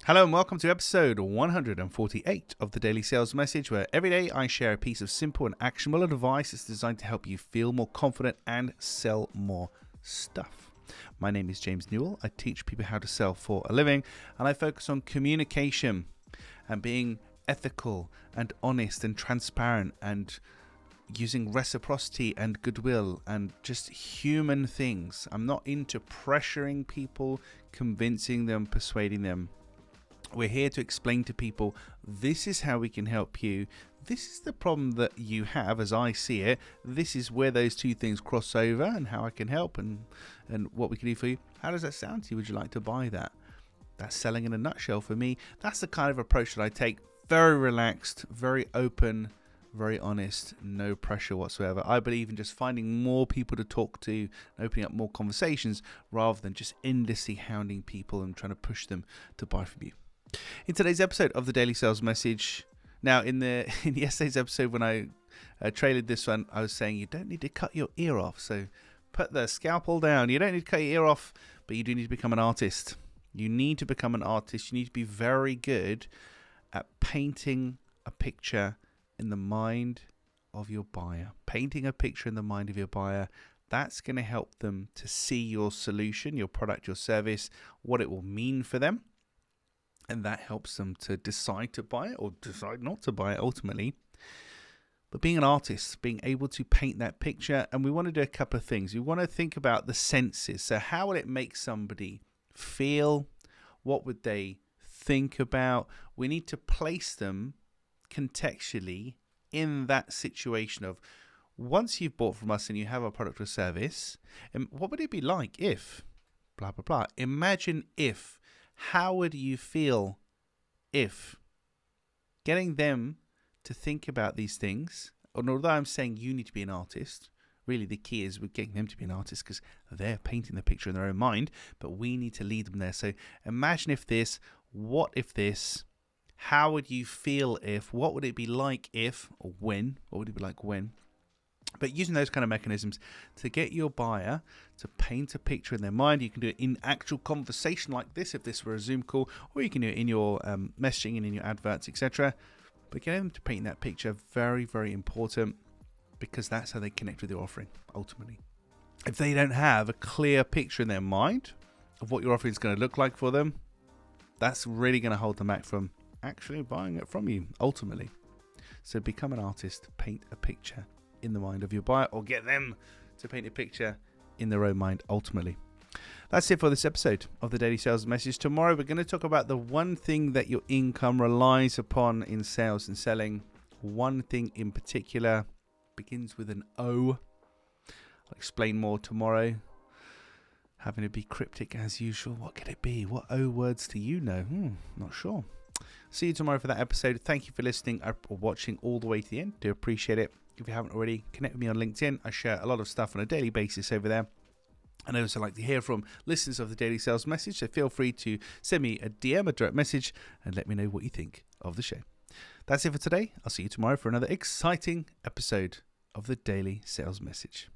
Hello and welcome to episode 148 of the Daily Sales Message, where every day I share a piece of simple and actionable advice that's designed to help you feel more confident and sell more stuff. My name is James Newell. I teach people how to sell for a living, and I focus on communication and being ethical and honest and transparent and using reciprocity and goodwill and just human things. I'm not into pressuring people, convincing them, persuading them. We're here to explain to people, this is how we can help you. This is the problem that you have as I see it. This is where those two things cross over and how I can help and what we can do for you. How does that sound to you? Would you like to buy that? That's selling in a nutshell for me. That's the kind of approach that I take. Very relaxed, very open, very honest, no pressure whatsoever. I believe in just finding more people to talk to and opening up more conversations rather than just endlessly hounding people and trying to push them to buy from you. In today's episode of the Daily Sales Message, now in yesterday's episode when I trailered this one, I was saying you don't need to cut your ear off. So put the scalpel down. You don't need to cut your ear off, but you do need to become an artist. You need to become an artist. You need to be very good at painting a picture in the mind of your buyer. Painting a picture in the mind of your buyer. That's going to help them to see your solution, your product, your service, what it will mean for them. And that helps them to decide to buy it or decide not to buy it ultimately. But being an artist, being able to paint that picture, and we want to do a couple of things. We want to think about the senses. So how will it make somebody feel? What would they think about? We need to place them contextually in that situation of once you've bought from us and you have a product or service, and what would it be like if blah, blah, blah. Imagine if. How would you feel if? Getting them to think about these things, and although I'm saying you need to be an artist, really the key is we're getting them to be an artist because they're painting the picture in their own mind, but we need to lead them there. So imagine if this, what if this, how would you feel if, what would it be like if, or when, what would it be like when? But using those kind of mechanisms to get your buyer to paint a picture in their mind. You can do it in actual conversation like this if this were a Zoom call, or you can do it in your messaging and in your adverts, etc. But getting them to paint that picture, very, very important, because that's how they connect with your offering ultimately. If they don't have a clear picture in their mind of what your offering is going to look like for them, that's really going to hold them back from actually buying it from you ultimately. So become an artist, paint a picture in the mind of your buyer, or get them to paint a picture in their own mind ultimately. That's it for this episode of the Daily Sales Message. Tomorrow we're going to talk about the one thing that your income relies upon in sales and selling. One thing in particular begins with an O. I'll explain more tomorrow. Having to be cryptic as usual. What could it be? What O words do you know? Not sure. See you tomorrow for that episode. Thank you for listening or watching all the way to the end. Do appreciate it. If you haven't already, connect with me on LinkedIn. I share a lot of stuff on a daily basis over there. And I also like to hear from listeners of the Daily Sales Message, so feel free to send me a DM, a direct message, and let me know what you think of the show. That's it for today. I'll see you tomorrow for another exciting episode of the Daily Sales Message.